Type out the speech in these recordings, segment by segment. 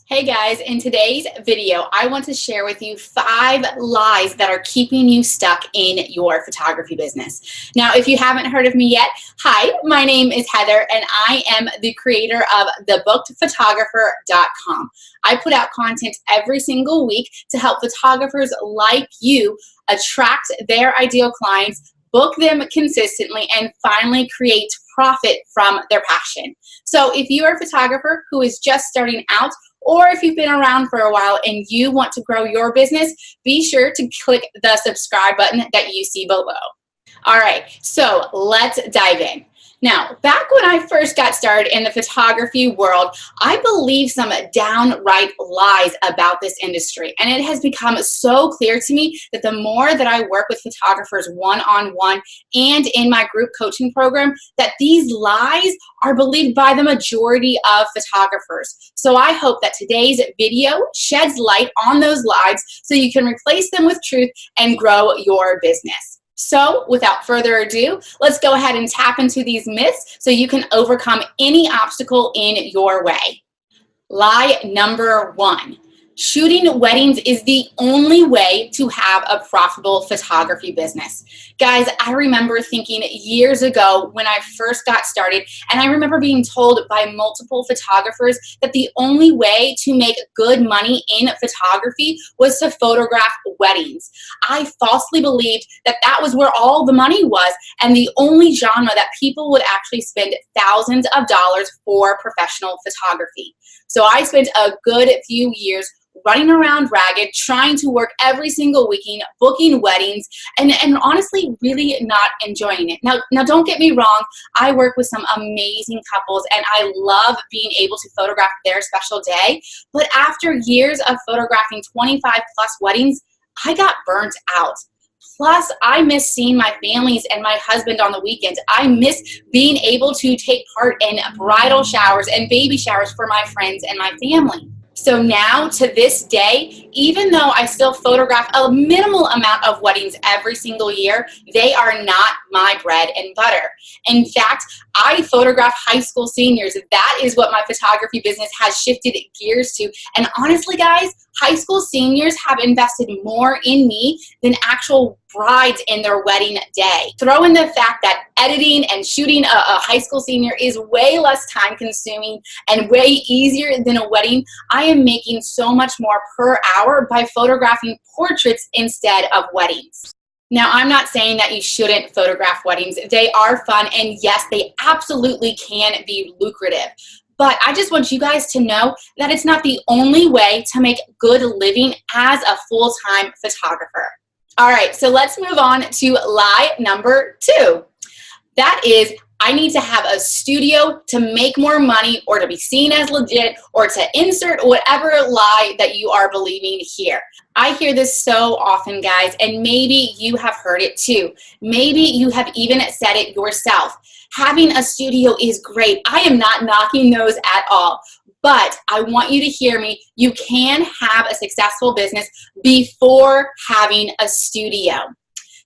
Hey guys, in today's video, I want to share with you 5 lies that are keeping you stuck in your photography business. Now, if you haven't heard of me yet, hi, my name is Heather and I am the creator of thebookedphotographer.com. I put out content every single week to help photographers like you attract their ideal clients, book them consistently, and finally create profit from their passion. So if you are a photographer who is just starting out, or if you've been around for a while and you want to grow your business, be sure to click the subscribe button that you see below. All right, so let's dive in. Now, back when I first got started in the photography world, I believed some downright lies about this industry. And it has become so clear to me that the more that I work with photographers one-on-one and in my group coaching program, that these lies are believed by the majority of photographers. So I hope that today's video sheds light on those lies so you can replace them with truth and grow your business. So without further ado, let's go ahead and tap into these myths so you can overcome any obstacle in your way. Lie number 1. Shooting weddings is the only way to have a profitable photography business. Guys, I remember thinking years ago when I first got started, and I remember being told by multiple photographers that the only way to make good money in photography was to photograph weddings. I falsely believed that that was where all the money was and the only genre that people would actually spend thousands of dollars for professional photography. So I spent a good few years running around ragged, trying to work every single weekend, booking weddings, and honestly really not enjoying it. Now don't get me wrong, I work with some amazing couples and I love being able to photograph their special day, but after years of photographing 25 plus weddings, I got burnt out. Plus, I miss seeing my families and my husband on the weekends. I miss being able to take part in bridal showers and baby showers for my friends and my family. So now, to this day, even though I still photograph a minimal amount of weddings every single year, they are not my bread and butter. In fact, I photograph high school seniors. That is what my photography business has shifted gears to. And honestly, guys, high school seniors have invested more in me than actual brides in their wedding day. Throw in the fact that editing and shooting a high school senior is way less time consuming and way easier than a wedding. I am making so much more per hour by photographing portraits instead of weddings. Now, I'm not saying that you shouldn't photograph weddings. They are fun, and yes, they absolutely can be lucrative. But I just want you guys to know that it's not the only way to make good living as a full-time photographer. All right, so let's move on to lie number 2. That is, I need to have a studio to make more money or to be seen as legit or to insert whatever lie that you are believing here. I hear this so often, guys, and maybe you have heard it too. Maybe you have even said it yourself. Having a studio is great. I am not knocking those at all. But I want you to hear me. You can have a successful business before having a studio.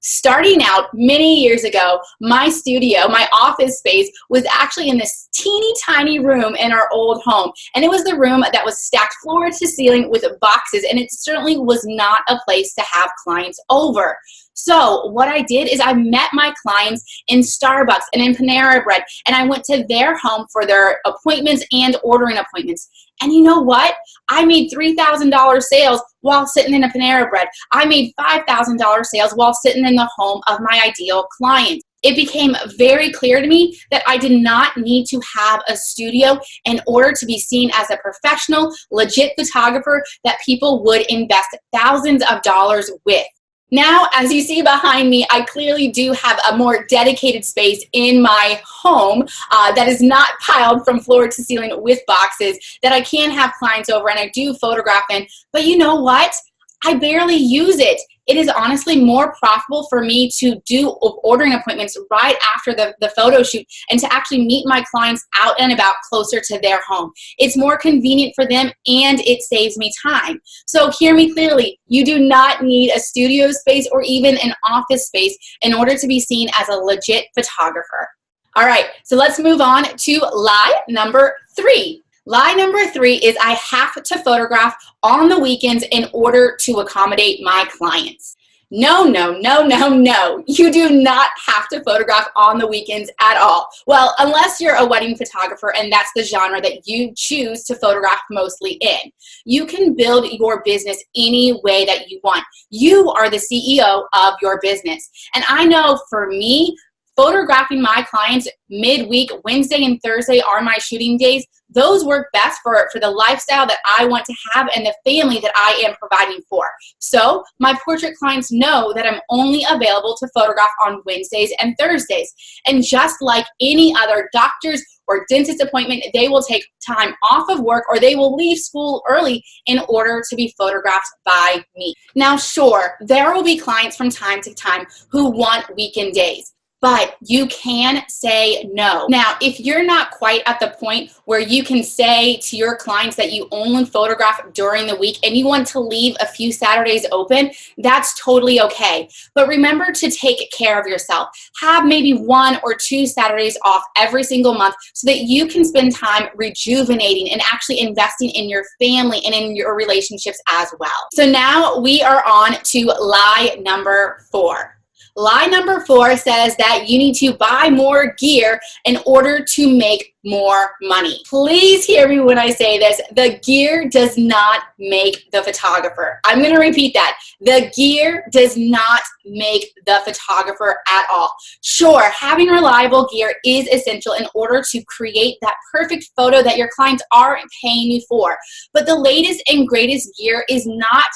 Starting out many years ago, my studio, my office space, was actually in this teeny tiny room in our old home. And it was the room that was stacked floor to ceiling with boxes, and it certainly was not a place to have clients over. So what I did is I met my clients in Starbucks and in Panera Bread, and I went to their home for their appointments and ordering appointments. And you know what? I made $3,000 sales while sitting in a Panera Bread. I made $5,000 sales while sitting in the home of my ideal client. It became very clear to me that I did not need to have a studio in order to be seen as a professional, legit photographer that people would invest thousands of dollars with. Now, as you see behind me, I clearly do have a more dedicated space in my home that is not piled from floor to ceiling with boxes that I can have clients over and I do photograph in. But you know what? I barely use it. It is honestly more profitable for me to do ordering appointments right after the photo shoot and to actually meet my clients out and about closer to their home. It's more convenient for them and it saves me time. So hear me clearly, you do not need a studio space or even an office space in order to be seen as a legit photographer. All right, so let's move on to lie number 3. Lie number 3 is I have to photograph on the weekends in order to accommodate my clients. No, no, no, no, no. You do not have to photograph on the weekends at all. Well, unless you're a wedding photographer and that's the genre that you choose to photograph mostly in. You can build your business any way that you want. You are the CEO of your business. And I know for me, photographing my clients midweek, Wednesday and Thursday are my shooting days. Those work best for the lifestyle that I want to have and the family that I am providing for. So my portrait clients know that I'm only available to photograph on Wednesdays and Thursdays. And just like any other doctor's or dentist appointment, they will take time off of work or they will leave school early in order to be photographed by me. Now, sure, there will be clients from time to time who want weekend days, but you can say no. Now, if you're not quite at the point where you can say to your clients that you only photograph during the week and you want to leave a few Saturdays open, that's totally okay. But remember to take care of yourself. Have maybe 1 or 2 Saturdays off every single month so that you can spend time rejuvenating and actually investing in your family and in your relationships as well. So now we are on to lie number 4. Lie number 4 says that you need to buy more gear in order to make more money. Please hear me when I say this. The gear does not make the photographer. I'm going to repeat that. The gear does not make the photographer at all. Sure, having reliable gear is essential in order to create that perfect photo that your clients are paying you for. But the latest and greatest gear is not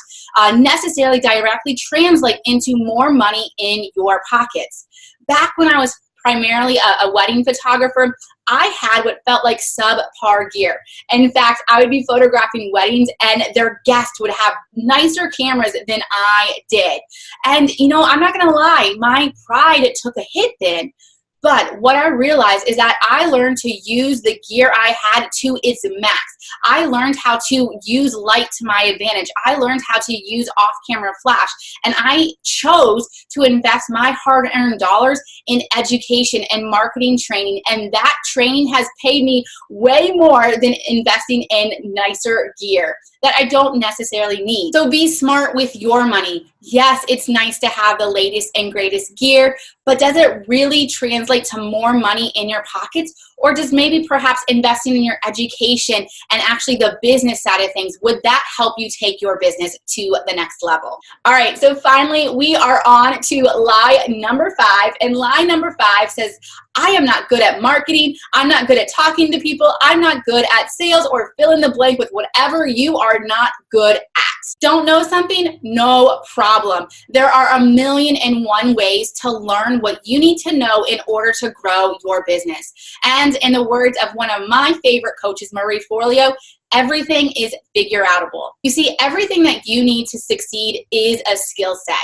necessarily directly translate into more money in your pockets. Back when I was primarily a wedding photographer, I had what felt like subpar gear. In fact, I would be photographing weddings and their guests would have nicer cameras than I did. And you know, I'm not gonna lie, my pride took a hit then. But what I realized is that I learned to use the gear I had to its max. I learned how to use light to my advantage. I learned how to use off-camera flash. And I chose to invest my hard-earned dollars in education and marketing training. And that training has paid me way more than investing in nicer gear that I don't necessarily need. So be smart with your money. Yes, it's nice to have the latest and greatest gear, but does it really translate to more money in your pockets? Or does maybe perhaps investing in your education and actually the business side of things, would that help you take your business to the next level? All right, so finally we are on to lie number 5. And lie number 5 says, I am not good at marketing. I'm not good at talking to people. I'm not good at sales, or fill in the blank with whatever you are not good at. Don't know something? No problem. There are 1,000,001 ways to learn what you need to know in order to grow your business. And in the words of one of my favorite coaches, Marie Forleo, everything is figure outable. You see, everything that you need to succeed is a skill set.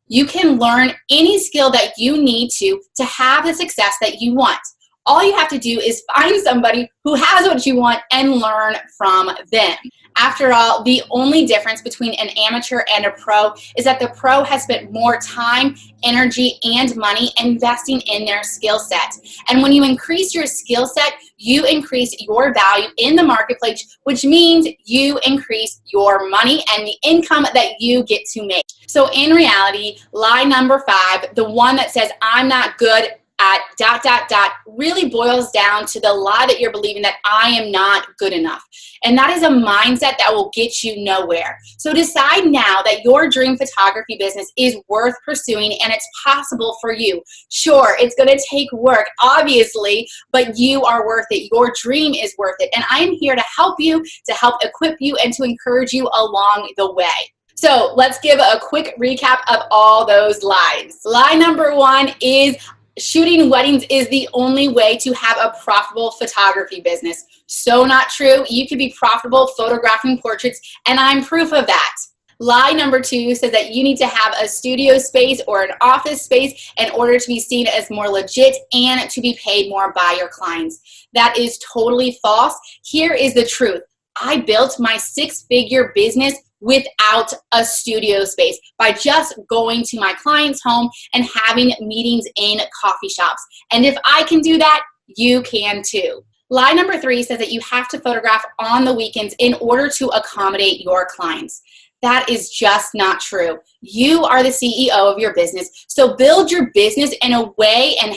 You can learn any skill that you need to have the success that you want. All you have to do is find somebody who has what you want and learn from them. After all, the only difference between an amateur and a pro is that the pro has spent more time, energy, and money investing in their skill set. And when you increase your skill set, you increase your value in the marketplace, which means you increase your money and the income that you get to make. So in reality, lie number 5, the one that says I'm not good at ... really boils down to the lie that you're believing that I am not good enough. And that is a mindset that will get you nowhere. So decide now that your dream photography business is worth pursuing and it's possible for you. Sure, it's going to take work, obviously, but you are worth it. Your dream is worth it. And I am here to help you, to help equip you, and to encourage you along the way. So let's give a quick recap of all those lies. Lie number 1 is shooting weddings is the only way to have a profitable photography business. So not true. You can be profitable photographing portraits, and I'm proof of that. Lie number 2 says that you need to have a studio space or an office space in order to be seen as more legit and to be paid more by your clients. That is totally false. Here is the truth. I built my 6-figure business without a studio space by just going to my client's home and having meetings in coffee shops. And if I can do that, you can too. Lie number 3 says that you have to photograph on the weekends in order to accommodate your clients. That is just not true. You are the CEO of your business, so build your business in a way and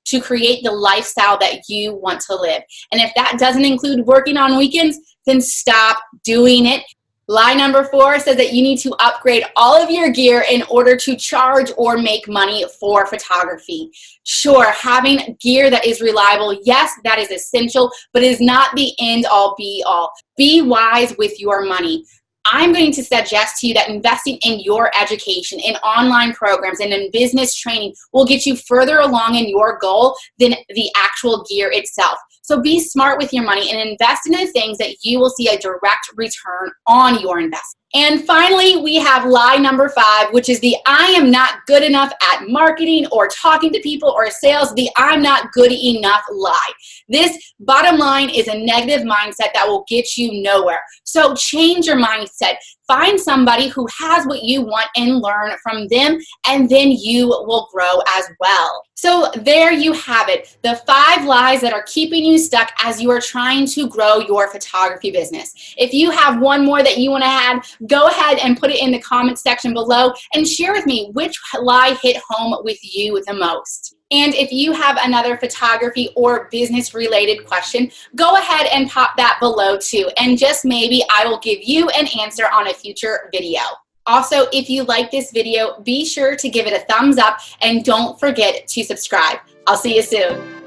to create the lifestyle that you want to live. And if that doesn't include working on weekends, then stop doing it. Lie number 4 says that you need to upgrade all of your gear in order to charge or make money for photography. Sure, having gear that is reliable, yes, that is essential, but it is not the end all be all. Be wise with your money. I'm going to suggest to you that investing in your education, in online programs, and in business training will get you further along in your goal than the actual gear itself. So be smart with your money and invest in the things that you will see a direct return on your investment. And finally, we have lie number 5, which is the I am not good enough at marketing or talking to people or sales, the I'm not good enough lie. This, bottom line, is a negative mindset that will get you nowhere. So change your mindset. Find somebody who has what you want and learn from them, and then you will grow as well. So there you have it, the 5 lies that are keeping you stuck as you are trying to grow your photography business. If you have one more that you want to add, go ahead and put it in the comment section below and share with me which lie hit home with you the most. And if you have another photography or business related question, go ahead and pop that below too. And just maybe I will give you an answer on a future video. Also, if you like this video, be sure to give it a thumbs up and don't forget to subscribe. I'll see you soon.